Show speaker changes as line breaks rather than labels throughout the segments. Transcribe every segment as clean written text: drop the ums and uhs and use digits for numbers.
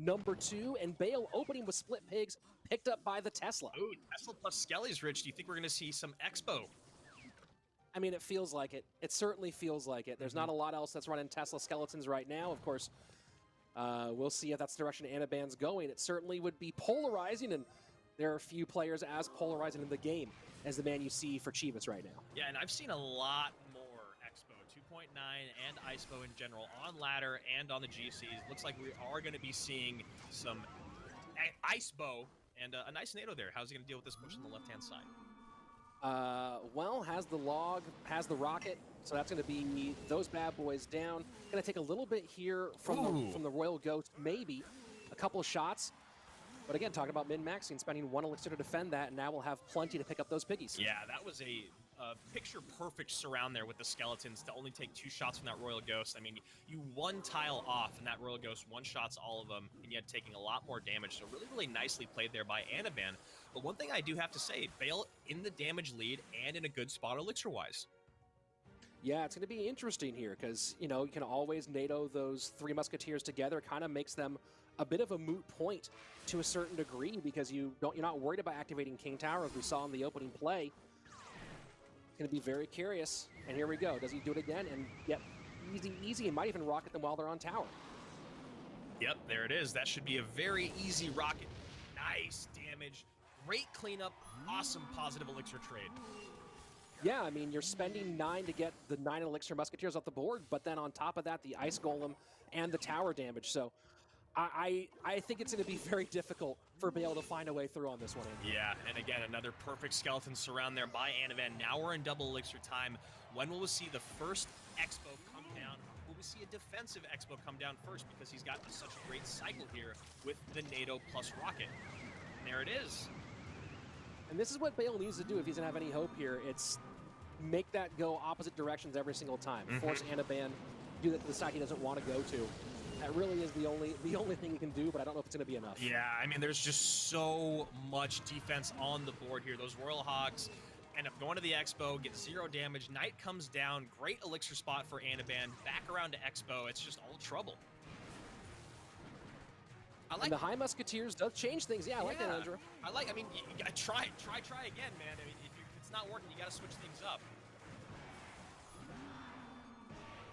number 2, and Bale opening with split pigs, picked up by the Tesla.
Ooh, Tesla plus Skelly's, Rich. Do you think we're going to see some Expo?
I mean, it feels like it. It certainly feels like it. There's not a lot else that's running Tesla skeletons right now. Of course, we'll see if that's the direction Anaban's going. It certainly would be polarizing, and there are a few players as polarizing in the game as the man you see for Chivas right now.
Yeah, and I've seen a lot more Expo 2.9 and ISPO in general on ladder and on the GCs. Looks like we are going to be seeing some ISPO and a nice NATO there. How's he going to deal with this push on the left-hand side?
Well, has the log, has the rocket, so that's going to be those bad boys down. Going to take a little bit here from the Royal Ghost, maybe a couple of shots. But again, talking about min-maxing, spending 1 elixir to defend that, and now we'll have plenty to pick up those piggies.
Yeah, that was a picture-perfect surround there with the skeletons to only take 2 shots from that Royal Ghost. I mean, you 1 tile off, and that Royal Ghost 1-shots all of them, and yet taking a lot more damage. So really, really nicely played there by Anaban. But one thing I do have to say, Bale in the damage lead and in a good spot elixir-wise.
Yeah, it's going to be interesting here because, you know, you can always NATO those 3 Musketeers together. It kind of makes them a bit of a moot point to a certain degree because you're not worried about activating King Tower as we saw in the opening play. It's going to be very curious. And here we go. Does he do it again? And yep, easy. And might even rocket them while they're on tower.
Yep, there it is. That should be a very easy rocket. Nice damage. Great cleanup. Awesome positive elixir trade.
Yeah, I mean, you're spending 9 to get the 9 elixir Musketeers off the board, but then on top of that, the Ice Golem and the tower damage. So I think it's going to be very difficult for Bale to find a way through on this one. Andrew.
Yeah, and again, another perfect skeleton surround there by Anaban. Now we're in double elixir time. When will we see the first Expo come down? Will we see a defensive Expo come down first because he's got such a great cycle here with the NATO plus rocket? And there it is.
And this is what Bale needs to do if he's going to have any hope here. It's make that go opposite directions every single time. Force Anaban do that to the side he doesn't want to go to. That really is the only thing he can do, but I don't know if it's going to be enough.
Yeah, I mean, there's just so much defense on the board here. Those Royal Hogs end up going to the Expo, get 0 damage. Knight comes down. Great elixir spot for Anaban. Back around to Expo. It's just all trouble.
And the High Musketeers does change things. Yeah, I like that, Andrew.
I mean, you gotta try again, man. I mean, if it's not working, you gotta switch things up.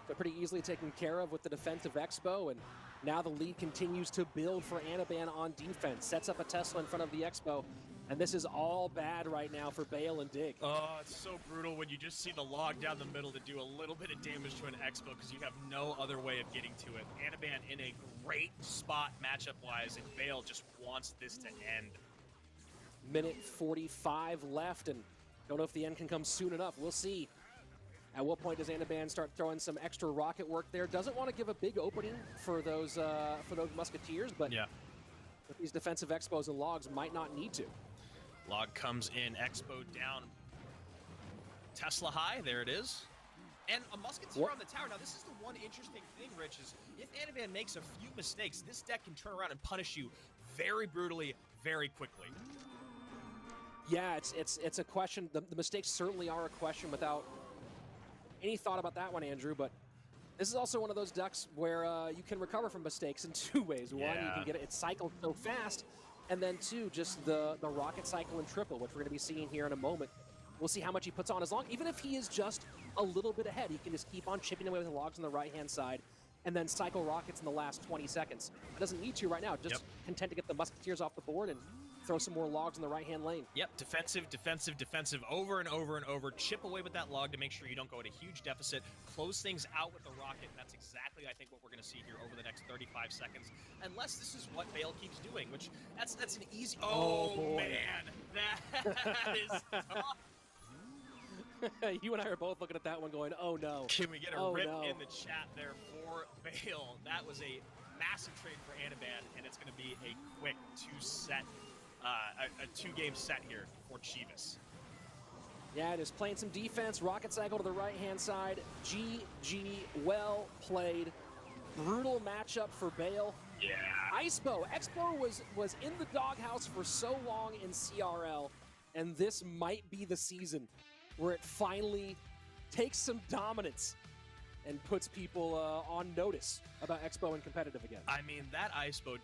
So pretty easily taken care of with the defensive Expo, and now the lead continues to build for Anaban on defense. Sets up a Tesla in front of the Expo, and this is all bad right now for Bale and Dig.
Oh, it's so brutal when you just see the log down the middle to do a little bit of damage to an Expo because you have no other way of getting to it. Anaban in a great spot matchup-wise, and Bale just wants this to end.
Minute 45 left, and don't know if the end can come soon enough. We'll see. At what point does Anaban start throwing some extra rocket work there? Doesn't want to give a big opening for those Musketeers, but
yeah,
with these defensive Expos and logs, might not need to.
Log comes in, Expo down. Tesla high, there it is. And a Musketeer on the tower. Now, this is the one interesting thing, Rich, is if Anaban makes a few mistakes, this deck can turn around and punish you very brutally, very quickly.
Yeah, it's a question. The mistakes certainly are a question without any thought about that one, Andrew, but this is also one of those decks where you can recover from mistakes in 2 ways. One, you can get it cycled so fast, and then 2, just the rocket cycle and triple, which we're going to be seeing here in a moment. We'll see how much he puts on. Even if he is just a little bit ahead, he can just keep on chipping away with the logs on the right-hand side and then cycle rockets in the last 20 seconds. It doesn't need to right now. Just content to get the Musketeers off the board and throw some more logs in the right-hand lane.
Yep, defensive, over and over and over. Chip away with that log to make sure you don't go at a huge deficit. Close things out with the rocket, and that's exactly, I think, what we're going to see here over the next 35 seconds. Unless this is what Bale keeps doing, which that's an easy... Oh man, that is tough.
You and I are both looking at that one going, oh no.
Can we get a rip in the chat there for Bale? That was a massive trade for Anaban, and it's going to be a quick 2-game set here for Chivas.
Yeah, just playing some defense. Rocket cycle to the right-hand side. GG, well played. Brutal matchup for Bale.
Yeah.
Expo was in the doghouse for so long in CRL, and this might be the season where it finally takes some dominance and puts people on notice about Expo and competitive again.
I mean, that ISPO